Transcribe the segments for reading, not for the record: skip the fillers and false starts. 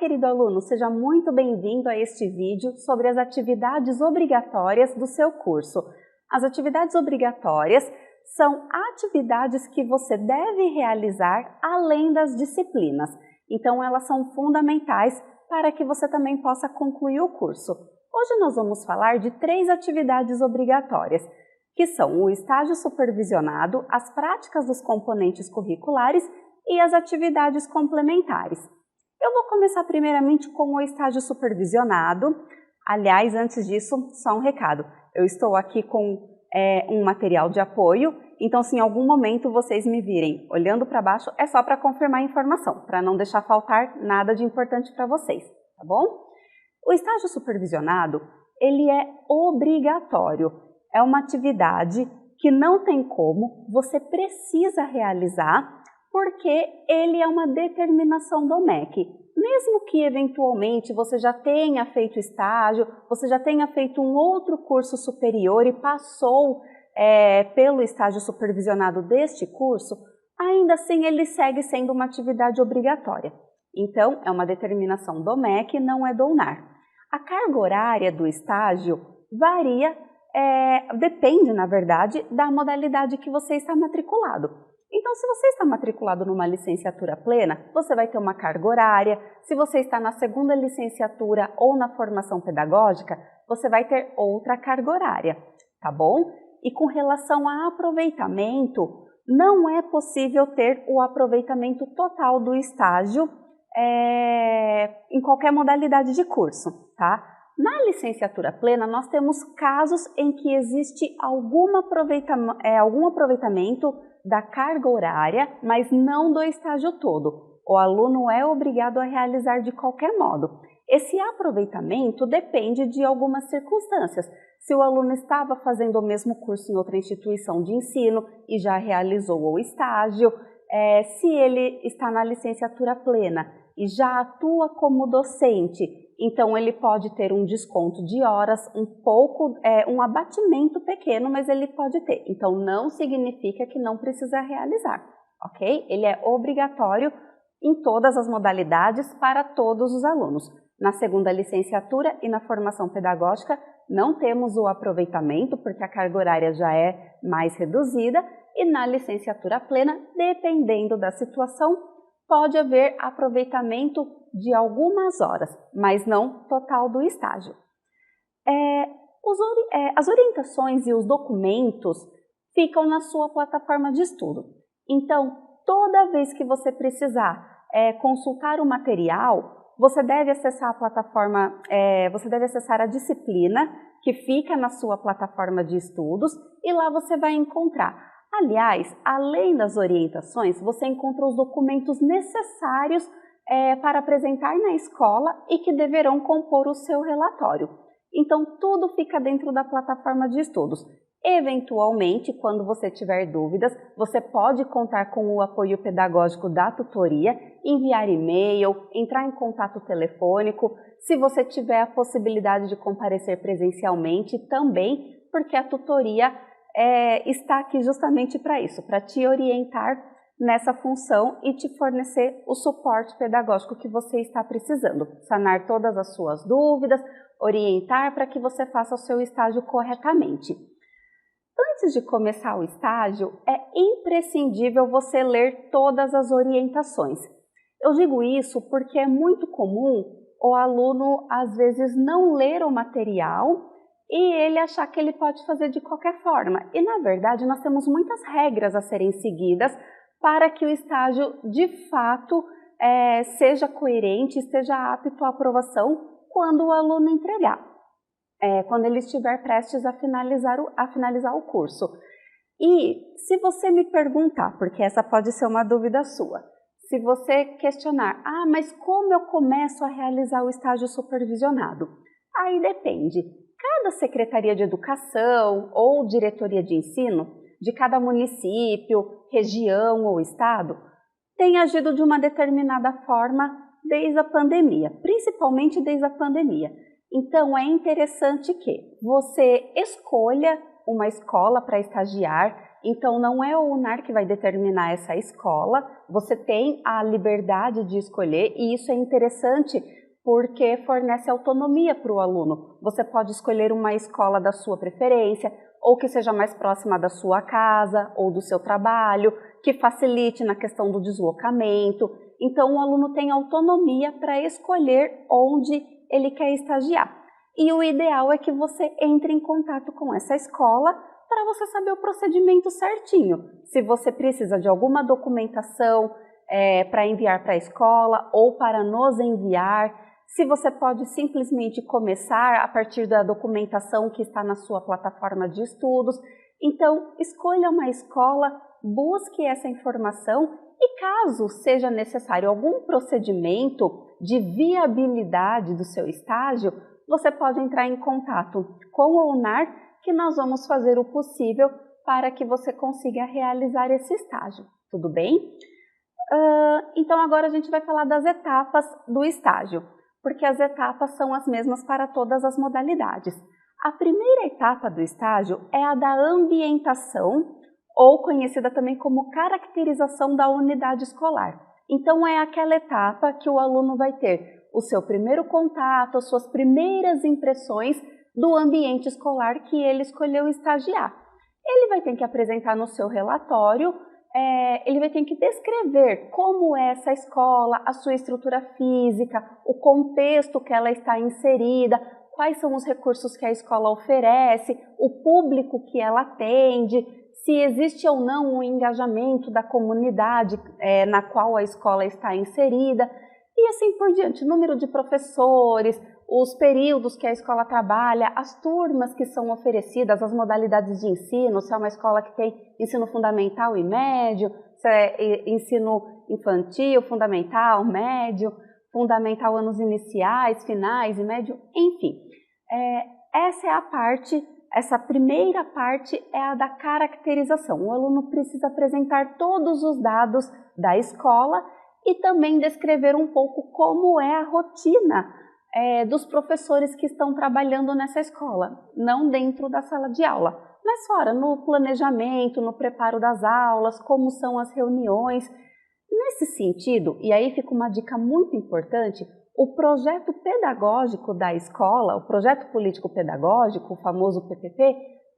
querido aluno, seja muito bem-vindo a este vídeo sobre as atividades obrigatórias do seu curso. As atividades obrigatórias são atividades que você deve realizar além das disciplinas. Então, elas são fundamentais para que você também possa concluir o curso. Hoje nós vamos falar de 3 atividades obrigatórias, que são o estágio supervisionado, as práticas dos componentes curriculares e as atividades complementares. Eu vou começar primeiramente com o estágio supervisionado. Aliás, antes disso, só um recado. Eu estou aqui com um material de apoio, então se em algum momento vocês me virem olhando para baixo, é só para confirmar a informação, para não deixar faltar nada de importante para vocês, tá bom? O estágio supervisionado, ele é obrigatório. É uma atividade que não tem como, você precisa realizar, porque ele é uma determinação do MEC. Mesmo que eventualmente você já tenha feito estágio, você já tenha feito um outro curso superior e passou pelo estágio supervisionado deste curso, ainda assim ele segue sendo uma atividade obrigatória. Então, é uma determinação do MEC, não é do UNAR. A carga horária do estágio varia, depende, na verdade, da modalidade que você está matriculado. Então, se você está matriculado numa licenciatura plena, você vai ter uma carga horária. Se você está na segunda licenciatura ou na formação pedagógica, você vai ter outra carga horária, tá bom? E com relação a aproveitamento, não é possível ter o aproveitamento total do estágio em qualquer modalidade de curso, tá? Na licenciatura plena, nós temos casos em que existe algum aproveitamento da carga horária, mas não do estágio todo. O aluno é obrigado a realizar de qualquer modo. Esse aproveitamento depende de algumas circunstâncias. Se o aluno estava fazendo o mesmo curso em outra instituição de ensino e já realizou o estágio, se ele está na licenciatura plena e já atua como docente, então ele pode ter um desconto de horas, um abatimento pequeno, mas ele pode ter. Então não significa que não precisa realizar, ok? Ele é obrigatório em todas as modalidades para todos os alunos. Na segunda licenciatura e na formação pedagógica não temos o aproveitamento, porque a carga horária já é mais reduzida, e na licenciatura plena, dependendo da situação, pode haver aproveitamento de algumas horas, mas não total do estágio. As orientações e os documentos ficam na sua plataforma de estudo. Então, toda vez que você precisar consultar o material, você deve acessar a plataforma, você deve acessar a disciplina que fica na sua plataforma de estudos e lá você vai encontrar. Aliás, além das orientações, você encontra os documentos necessários para apresentar na escola e que deverão compor o seu relatório. Então, tudo fica dentro da plataforma de estudos. Eventualmente, quando você tiver dúvidas, você pode contar com o apoio pedagógico da tutoria, enviar e-mail, entrar em contato telefônico, se você tiver a possibilidade de comparecer presencialmente também, porque a tutoria está aqui justamente para isso, para te orientar nessa função e te fornecer o suporte pedagógico que você está precisando, sanar todas as suas dúvidas, orientar para que você faça o seu estágio corretamente. Antes de começar o estágio, é imprescindível você ler todas as orientações. Eu digo isso porque é muito comum o aluno, às vezes, não ler o material e ele achar que ele pode fazer de qualquer forma. E, na verdade, nós temos muitas regras a serem seguidas para que o estágio, de fato, seja coerente, esteja apto à aprovação quando o aluno entregar. Quando ele estiver prestes a finalizar o curso. E se você me perguntar, porque essa pode ser uma dúvida sua, se você questionar, mas como eu começo a realizar o estágio supervisionado? Aí depende. Cada secretaria de educação ou diretoria de ensino, de cada município, região ou estado, tem agido de uma determinada forma desde a pandemia, principalmente desde a pandemia. Então, é interessante que você escolha uma escola para estagiar, Então, não é o UNAR que vai determinar essa escola, você tem a liberdade de escolher e isso é interessante porque fornece autonomia para o aluno. Você pode escolher uma escola da sua preferência ou que seja mais próxima da sua casa ou do seu trabalho, que facilite na questão do deslocamento. Então, o aluno tem autonomia para escolher onde ele quer estagiar. E o ideal é que você entre em contato com essa escola para você saber o procedimento certinho. Se você precisa de alguma documentação para enviar para a escola ou para nos enviar, se você pode simplesmente começar a partir da documentação que está na sua plataforma de estudos. Então, escolha uma escola, busque essa informação e caso seja necessário algum procedimento de viabilidade do seu estágio, você pode entrar em contato com o UNAR, que nós vamos fazer o possível para que você consiga realizar esse estágio. Tudo bem? Então agora a gente vai falar das etapas do estágio, porque as etapas são as mesmas para todas as modalidades. A primeira etapa do estágio é a da ambientação, ou conhecida também como caracterização da unidade escolar. Então é aquela etapa que o aluno vai ter o seu primeiro contato, as suas primeiras impressões do ambiente escolar que ele escolheu estagiar. Ele vai ter que apresentar no seu relatório, ele vai ter que descrever como é essa escola, a sua estrutura física, o contexto que ela está inserida, quais são os recursos que a escola oferece, o público que ela atende, se existe ou não um engajamento da comunidade na qual a escola está inserida, e assim por diante, número de professores, os períodos que a escola trabalha, as turmas que são oferecidas, as modalidades de ensino, se é uma escola que tem ensino fundamental e médio, se é ensino infantil, fundamental, médio, fundamental anos iniciais, finais e médio, enfim. Essa primeira parte é a da caracterização. O aluno precisa apresentar todos os dados da escola e também descrever um pouco como é a rotina dos professores que estão trabalhando nessa escola, não dentro da sala de aula, mas fora, no planejamento, no preparo das aulas, como são as reuniões. Nesse sentido, e aí fica uma dica muito importante, o projeto pedagógico da escola, o projeto político-pedagógico, o famoso PPP,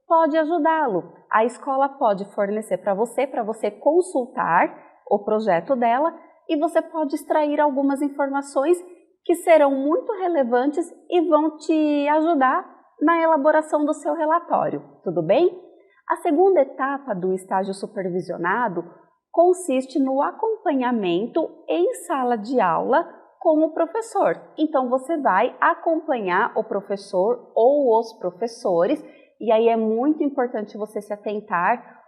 pode ajudá-lo. A escola pode fornecer para você consultar o projeto dela e você pode extrair algumas informações que serão muito relevantes e vão te ajudar na elaboração do seu relatório, tudo bem? A segunda etapa do estágio supervisionado consiste no acompanhamento em sala de aula com o professor. Então, você vai acompanhar o professor ou os professores, e aí é muito importante você se atentar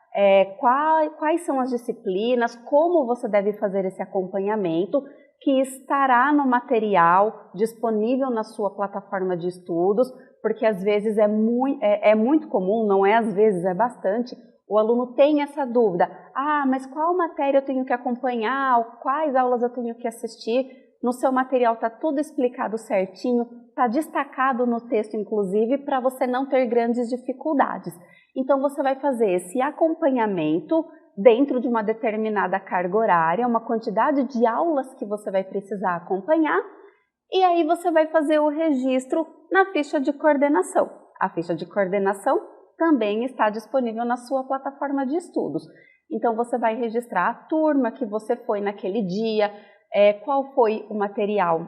quais são as disciplinas, como você deve fazer esse acompanhamento, que estará no material disponível na sua plataforma de estudos, porque às vezes é muito comum, não é às vezes, é bastante, o aluno tem essa dúvida, mas qual matéria eu tenho que acompanhar, quais aulas eu tenho que assistir? No seu material está tudo explicado certinho, está destacado no texto inclusive, para você não ter grandes dificuldades. Então você vai fazer esse acompanhamento dentro de uma determinada carga horária, uma quantidade de aulas que você vai precisar acompanhar, e aí você vai fazer o registro na ficha de coordenação. A ficha de coordenação também está disponível na sua plataforma de estudos. Então você vai registrar a turma que você foi naquele dia, qual foi o material,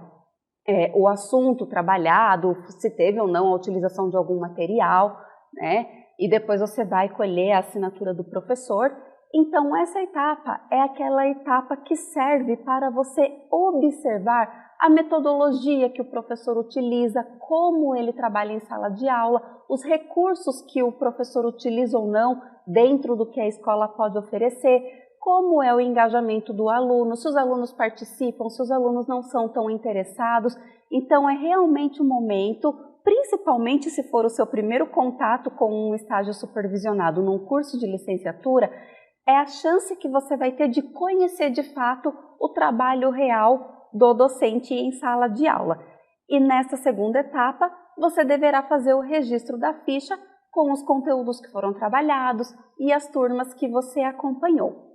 o assunto trabalhado, se teve ou não a utilização de algum material, né? E depois você vai colher a assinatura do professor. Então essa etapa é aquela etapa que serve para você observar a metodologia que o professor utiliza, como ele trabalha em sala de aula, os recursos que o professor utiliza ou não dentro do que a escola pode oferecer, como é o engajamento do aluno, se os alunos participam, se os alunos não são tão interessados. Então é realmente um momento, principalmente se for o seu primeiro contato com um estágio supervisionado num curso de licenciatura, é a chance que você vai ter de conhecer de fato o trabalho real do docente em sala de aula. E nessa segunda etapa, você deverá fazer o registro da ficha com os conteúdos que foram trabalhados e as turmas que você acompanhou.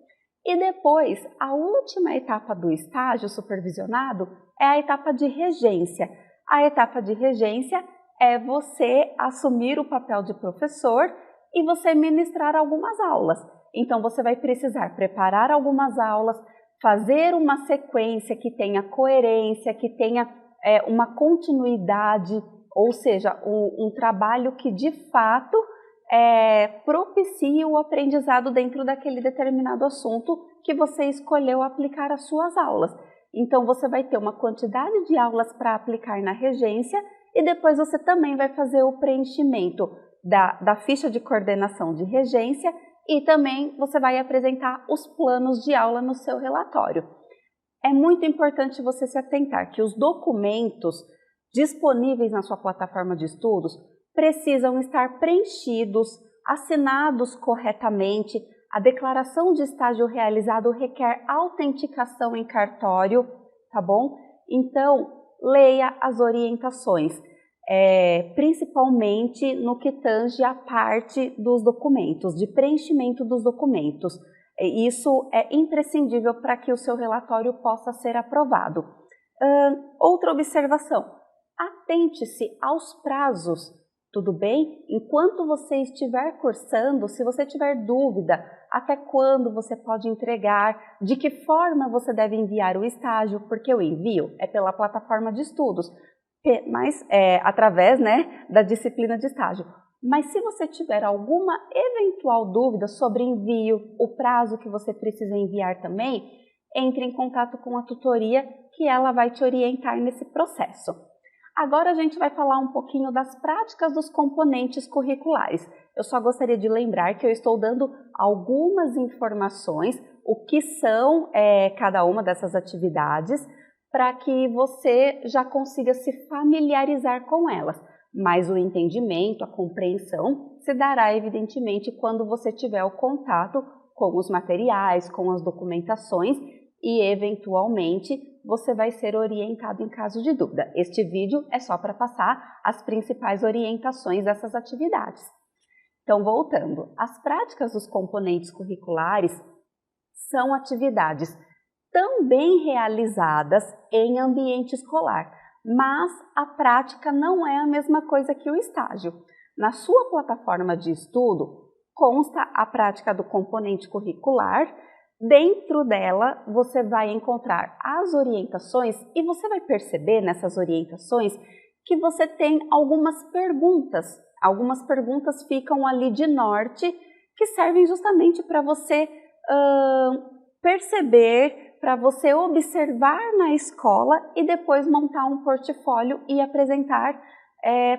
E depois, a última etapa do estágio supervisionado é a etapa de regência. A etapa de regência é você assumir o papel de professor e você ministrar algumas aulas. Então, você vai precisar preparar algumas aulas, fazer uma sequência que tenha coerência, que tenha uma continuidade, ou seja, um trabalho que de fato propicie o aprendizado dentro daquele determinado assunto que você escolheu aplicar as suas aulas. Então, você vai ter uma quantidade de aulas para aplicar na regência e depois você também vai fazer o preenchimento da ficha de coordenação de regência e também você vai apresentar os planos de aula no seu relatório. É muito importante você se atentar que os documentos disponíveis na sua plataforma de estudos precisam estar preenchidos, assinados corretamente. A declaração de estágio realizado requer autenticação em cartório, tá bom? Então, leia as orientações, principalmente no que tange a parte dos documentos, de preenchimento dos documentos. Isso é imprescindível para que o seu relatório possa ser aprovado. Outra observação, atente-se aos prazos, tudo bem? Enquanto você estiver cursando, se você tiver dúvida até quando você pode entregar, de que forma você deve enviar o estágio, porque o envio é pela plataforma de estudos, mas através, né, da disciplina de estágio. Mas se você tiver alguma eventual dúvida sobre envio, o prazo que você precisa enviar também, entre em contato com a tutoria que ela vai te orientar nesse processo. Agora a gente vai falar um pouquinho das práticas dos componentes curriculares. Eu só gostaria de lembrar que eu estou dando algumas informações, o que são cada uma dessas atividades, para que você já consiga se familiarizar com elas. Mas o entendimento, a compreensão, se dará evidentemente quando você tiver o contato com os materiais, com as documentações e eventualmente você vai ser orientado em caso de dúvida. Este vídeo é só para passar as principais orientações dessas atividades. Então, voltando, as práticas dos componentes curriculares são atividades também realizadas em ambiente escolar, mas a prática não é a mesma coisa que o estágio. Na sua plataforma de estudo consta a prática do componente curricular. Dentro dela você vai encontrar as orientações e você vai perceber nessas orientações que você tem algumas perguntas. Algumas perguntas ficam ali de norte que servem justamente para você perceber, para você observar na escola e depois montar um portfólio e apresentar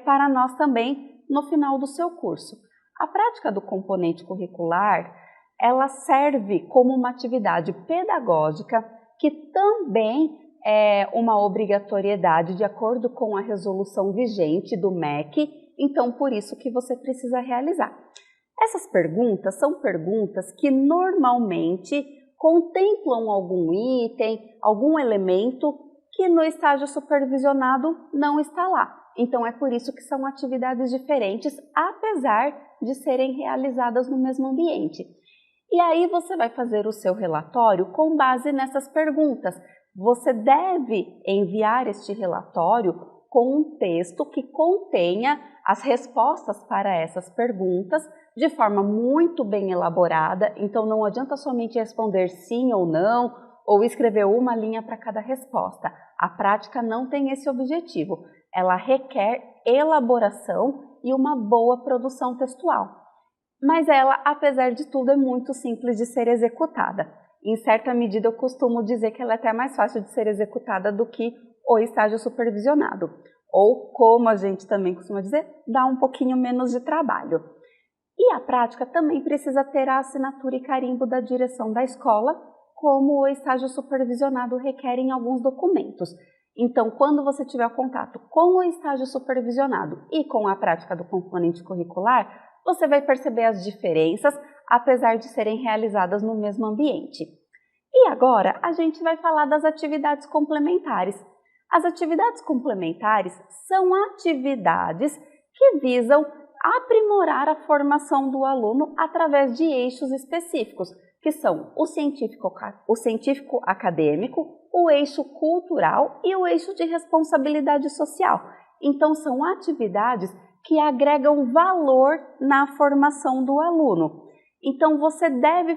para nós também no final do seu curso. A prática do componente curricular, ela serve como uma atividade pedagógica que também é uma obrigatoriedade de acordo com a resolução vigente do MEC, então por isso que você precisa realizar. Essas perguntas são perguntas que normalmente contemplam algum item, algum elemento que no estágio supervisionado não está lá. Então é por isso que são atividades diferentes, apesar de serem realizadas no mesmo ambiente. E aí você vai fazer o seu relatório com base nessas perguntas. Você deve enviar este relatório com um texto que contenha as respostas para essas perguntas de forma muito bem elaborada. Então não adianta somente responder sim ou não, ou escrever uma linha para cada resposta. A prática não tem esse objetivo. Ela requer elaboração e uma boa produção textual. Mas ela, apesar de tudo, é muito simples de ser executada. Em certa medida, eu costumo dizer que ela é até mais fácil de ser executada do que o estágio supervisionado. Ou, como a gente também costuma dizer, dá um pouquinho menos de trabalho. E a prática também precisa ter a assinatura e carimbo da direção da escola, como o estágio supervisionado requer em alguns documentos. Então, quando você tiver contato com o estágio supervisionado e com a prática do componente curricular, você vai perceber as diferenças, apesar de serem realizadas no mesmo ambiente. E agora, a gente vai falar das atividades complementares. As atividades complementares são atividades que visam aprimorar a formação do aluno através de eixos específicos, que são o científico acadêmico, o eixo cultural e o eixo de responsabilidade social. Então, são atividades que agregam valor na formação do aluno. Então, você deve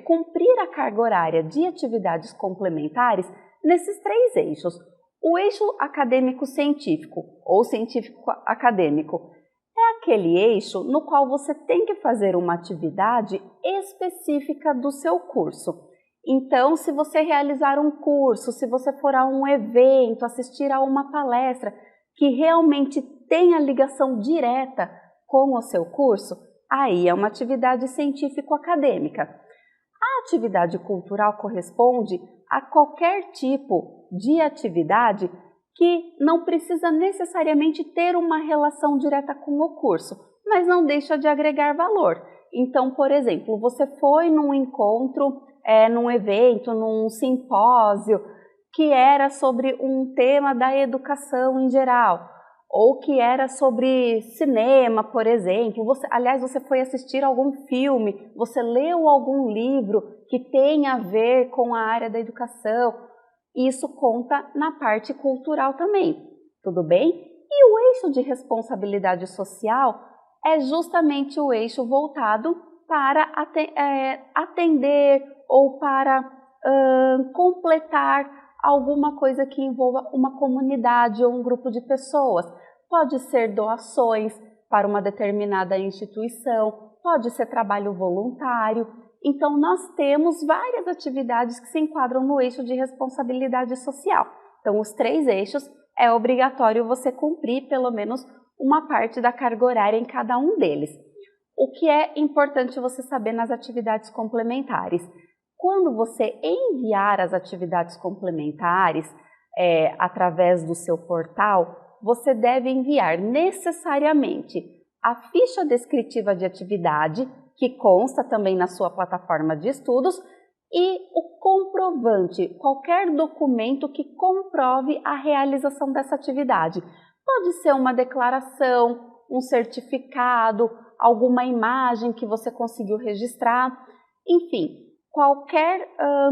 cumprir a carga horária de atividades complementares nesses 3 eixos. O eixo acadêmico-científico ou científico-acadêmico é aquele eixo no qual você tem que fazer uma atividade específica do seu curso. Então, se você realizar um curso, se você for a um evento, assistir a uma palestra que realmente tenha ligação direta com o seu curso, aí é uma atividade científico-acadêmica. A atividade cultural corresponde a qualquer tipo de atividade que não precisa necessariamente ter uma relação direta com o curso, mas não deixa de agregar valor. Então, por exemplo, você foi num encontro, num evento, num simpósio, que era sobre um tema da educação em geral, ou que era sobre cinema, por exemplo. Você foi assistir algum filme, você leu algum livro que tem a ver com a área da educação. Isso conta na parte cultural também, tudo bem? E o eixo de responsabilidade social é justamente o eixo voltado para atender ou para completar alguma coisa que envolva uma comunidade ou um grupo de pessoas. Pode ser doações para uma determinada instituição, pode ser trabalho voluntário. Então, nós temos várias atividades que se enquadram no eixo de responsabilidade social. Então, os 3 eixos é obrigatório você cumprir pelo menos uma parte da carga horária em cada um deles. O que é importante você saber nas atividades complementares? Quando você enviar as atividades complementares através do seu portal, você deve enviar necessariamente a ficha descritiva de atividade, que consta também na sua plataforma de estudos, e o comprovante, qualquer documento que comprove a realização dessa atividade. Pode ser uma declaração, um certificado, alguma imagem que você conseguiu registrar, enfim, qualquer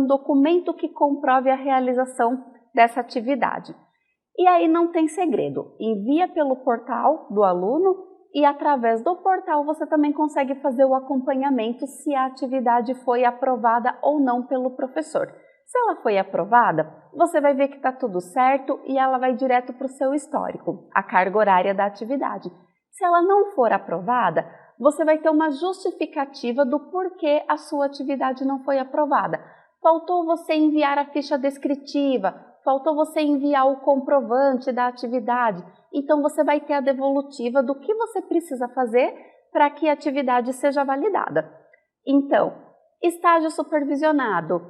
documento que comprove a realização dessa atividade. E aí não tem segredo, envia pelo portal do aluno e através do portal você também consegue fazer o acompanhamento se a atividade foi aprovada ou não pelo professor. Se ela foi aprovada, você vai ver que está tudo certo e ela vai direto para o seu histórico, a carga horária da atividade. Se ela não for aprovada, você vai ter uma justificativa do porquê a sua atividade não foi aprovada. Faltou você enviar a ficha descritiva, faltou você enviar o comprovante da atividade. Então, você vai ter a devolutiva do que você precisa fazer para que a atividade seja validada. Então, estágio supervisionado,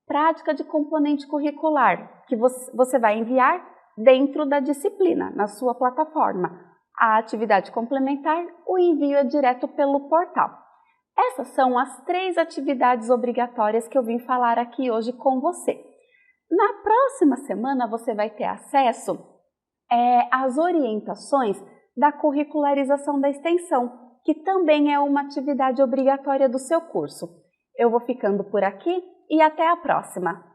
prática de componente curricular, que você vai enviar dentro da disciplina, na sua plataforma. A atividade complementar, o envio é direto pelo portal. Essas são as 3 atividades obrigatórias que eu vim falar aqui hoje com você. Na próxima semana você vai ter acesso às orientações da curricularização da extensão, que também é uma atividade obrigatória do seu curso. Eu vou ficando por aqui e até a próxima!